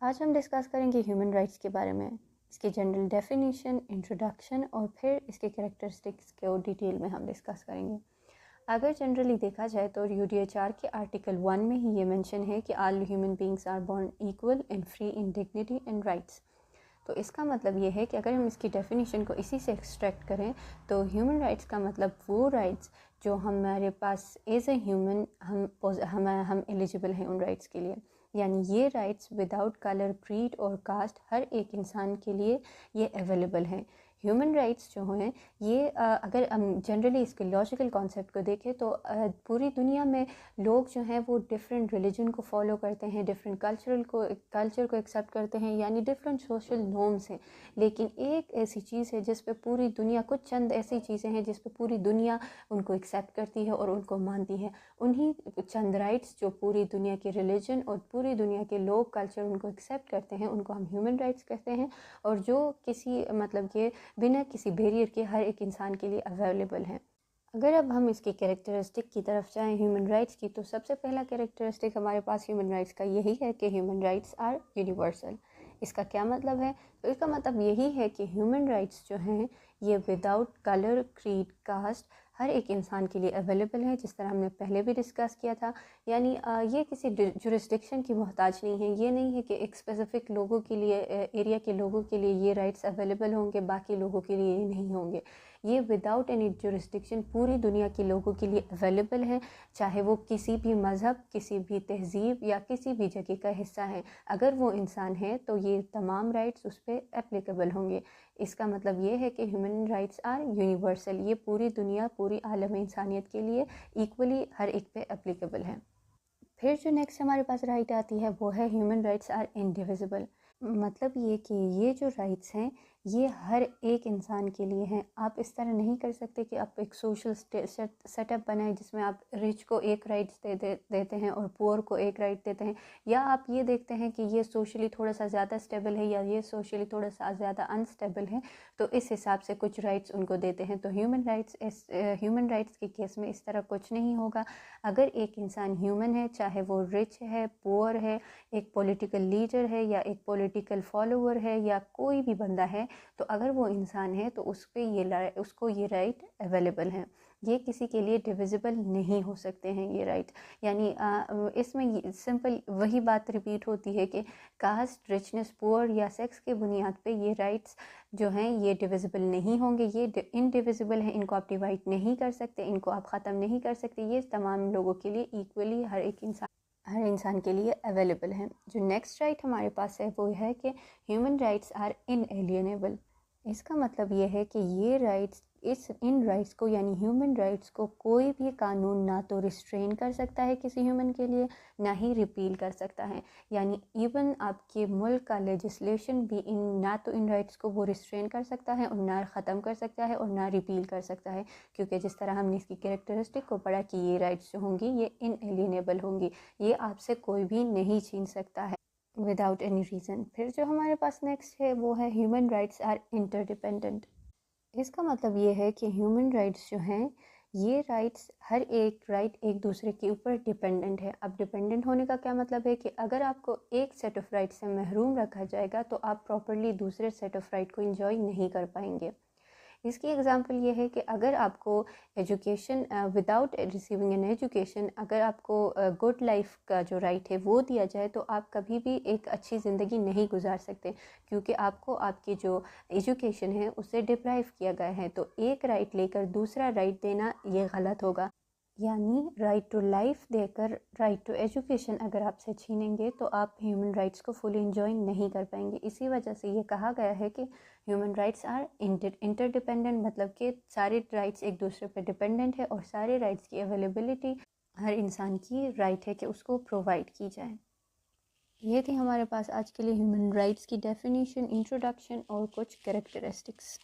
آج ہم ڈسکس کریں گے ہیومن رائٹس کے بارے میں، اس کی جنرل ڈیفینیشن، انٹروڈکشن اور پھر اس کے کریکٹرسٹکس کو ڈیٹیل میں ہم ڈسکس کریں گے۔ اگر جنرلی دیکھا جائے تو UDHR کے آرٹیکل 1 میں ہی یہ مینشن ہے کہ all human beings are born equal and free in dignity and rights. تو اس کا مطلب یہ ہے کہ اگر ہم اس کی ڈیفینیشن کو اسی سے ایکسٹریکٹ کریں تو ہیومن رائٹس کا مطلب وہ رائٹس جو ہمارے پاس ایز اے ہیومن ہم ایلیجیبل ہیں ان رائٹس کے لیے، یعنی یہ رائٹس وداؤٹ کلر، کریڈ اور کاسٹ ہر ایک انسان کے لیے یہ اویلیبل ہیں۔ ہیومن رائٹس جو ہیں یہ اگر ہم جنرلی اس کے لاجیکل کانسیپٹ کو دیکھیں تو پوری دنیا میں لوگ جو ہیں وہ ڈفرینٹ ریلیجن کو فالو کرتے ہیں، ڈفرینٹ کلچر کو ایکسیپٹ کرتے ہیں، یعنی ڈفرینٹ سوشل نارمس ہیں، لیکن ایک ایسی چیز ہے جس پہ پوری دنیا، کچھ چند ایسی چیزیں ہیں جس پہ پوری دنیا ان کو ایکسیپٹ کرتی ہے اور ان کو مانتی ہے۔ انہی چند رائٹس جو پوری دنیا کے ریلیجن اور پوری دنیا کے لوگ کلچر ان کو ایکسیپٹ کرتے ہیں، ان کو ہم ہیومن رائٹس کہتے ہیں، اور جو کسی مطلب کہ بنا کسی بیریئر کے ہر ایک انسان کے لیے اویلیبل ہیں۔ اگر اب ہم اس کی کریکٹرسٹک کی طرف جائیں ہیومن رائٹس کی، تو سب سے پہلا کریکٹرسٹک ہمارے پاس ہیومن رائٹس کا یہی ہے کہ ہیومن رائٹس آر یونیورسل۔ اس کا کیا مطلب ہے؟ تو اس کا مطلب یہی ہے کہ ہیومن رائٹس جو ہیں یہ وداؤٹ کلر، کریڈ، کاسٹ ہر ایک انسان کے لیے اویلیبل ہے، جس طرح ہم نے پہلے بھی ڈسکس کیا تھا۔ یعنی یہ کسی جورسڈکشن کی محتاج نہیں ہے، یہ نہیں ہے کہ ایک اسپیسیفک لوگوں کے لیے، ایریا کے لوگوں کے لیے یہ رائٹس اویلیبل ہوں گے، باقی لوگوں کے لیے یہ نہیں ہوں گے۔ یہ وداؤٹ اینی جورسڈکشن پوری دنیا کے لوگوں کے لیے اویلیبل ہے، چاہے وہ کسی بھی مذہب، کسی بھی تہذیب یا کسی بھی جگہ کا حصہ ہے۔ اگر وہ انسان ہے تو یہ تمام رائٹس اس پہ اپلیکیبل ہوں گے۔ اس کا مطلب یہ ہے کہ ہیومن رائٹس آر یونیورسل، یہ پوری دنیا، پوری عالم انسانیت کے لیے ایکولی ہر ایک پہ اپلیکیبل ہے۔ پھر جو نیکسٹ ہمارے پاس رائٹ آتی ہے وہ ہے ہیومن رائٹس آر انڈیویزیبل۔ مطلب یہ کہ یہ جو رائٹس ہیں یہ ہر ایک انسان کے لیے ہیں۔ آپ اس طرح نہیں کر سکتے کہ آپ ایک سوشل سیٹ اپ بنائیں جس میں آپ رچ کو ایک رائٹس دیتے ہیں اور پور کو ایک رائٹ دیتے ہیں، یا آپ یہ دیکھتے ہیں کہ یہ سوشلی تھوڑا سا زیادہ اسٹیبل ہے یا یہ سوشلی تھوڑا سا زیادہ انسٹیبل ہے، تو اس حساب سے کچھ رائٹس ان کو دیتے ہیں۔ تو ہیومن رائٹس کے کیس میں اس طرح کچھ نہیں ہوگا۔ اگر ایک انسان ہیومن ہے، چاہے وہ رچ ہے، پور ہے، ایک پولیٹیکل لیڈر ہے یا ایک پولیٹیکل فالوور ہے یا کوئی بھی بندہ ہے، تو اگر وہ انسان ہے تو اس کو یہ رائٹ اویلیبل ہیں۔ یہ کسی کے لیے ڈیویزیبل نہیں ہو سکتے ہیں یہ رائٹ۔ یعنی اس میں سمپل وہی بات ریپیٹ ہوتی ہے کہ کاسٹ، رچنس، پور یا سیکس کے بنیاد پہ یہ رائٹس جو ہیں یہ ڈیویزیبل نہیں ہوں گے، یہ انڈیویزیبل ہیں، ان کو آپ ڈیوائڈ نہیں کر سکتے، ان کو آپ ختم نہیں کر سکتے، یہ تمام لوگوں کے لیے ایکولی ہر انسان کے لیے اویلیبل ہیں۔ جو نیکسٹ رائٹ ہمارے پاس ہے وہ ہے کہ ہیومن رائٹس آر انیلینیبل۔ اس کا مطلب یہ ہے کہ یہ رائٹس ان رائٹس کو یعنی ہیومن رائٹس کو کوئی بھی قانون نہ تو ریسٹرین کر سکتا ہے کسی ہیومن کے لیے، نہ ہی ریپیل کر سکتا ہے۔ یعنی ایون آپ کے ملک کا لیجسلیشن بھی نہ تو ان رائٹس کو وہ ریسٹرین کر سکتا ہے اور نہ ختم کر سکتا ہے اور نہ ریپیل کر سکتا ہے، کیونکہ جس طرح ہم نے اس کی کریکٹرسٹک کو پڑھا کہ یہ رائٹس جو ہوں گی یہ انیلینیبل ہوں گی، یہ آپ سے کوئی بھی نہیں چھین سکتا ہے وداؤٹ اینی ریزن۔ پھر جو ہمارے پاس نیکسٹ ہے وہ ہے human rights are interdependent. اس کا مطلب یہ ہے کہ ہیومن رائٹس جو ہیں یہ رائٹس ہر ایک رائٹ ایک دوسرے کے اوپر ڈیپینڈنٹ ہے۔ اب ڈیپینڈنٹ ہونے کا کیا مطلب ہے کہ اگر آپ کو ایک سیٹ آف رائٹ سے محروم رکھا جائے گا تو آپ پراپرلی دوسرے سیٹ آف رائٹ کو انجوائے نہیں کر پائیں گے۔ اس کی ایگزامپل یہ ہے کہ اگر آپ کو education without receiving an education, اگر آپ کو گڈ لائف کا جو رائٹ ہے وہ دیا جائے تو آپ کبھی بھی ایک اچھی زندگی نہیں گزار سکتے، کیونکہ آپ کو آپ کی جو ایجوکیشن ہے اسے ڈپرائیو کیا گیا ہے۔ تو ایک رائٹ لے کر دوسرا رائٹ دینا یہ غلط ہوگا، یعنی رائٹ ٹو لائف دے کر رائٹ ٹو ایجوکیشن اگر آپ سے چھینیں گے تو آپ ہیومن رائٹس کو فلی انجوائے نہیں کر پائیں گے۔ اسی وجہ سے یہ کہا گیا ہے کہ human rights are interdependent, مطلب کہ سارے رائٹس ایک دوسرے پہ ڈیپینڈنٹ ہے اور سارے رائٹس کی اویلیبلٹی ہر انسان کی رائٹ ہے کہ اس کو پرووائڈ کی جائے۔ یہ تھی ہمارے پاس آج کے لیے ہیومن رائٹس کی ڈیفینیشن، انٹروڈکشن اور کچھ کریکٹرسٹکس۔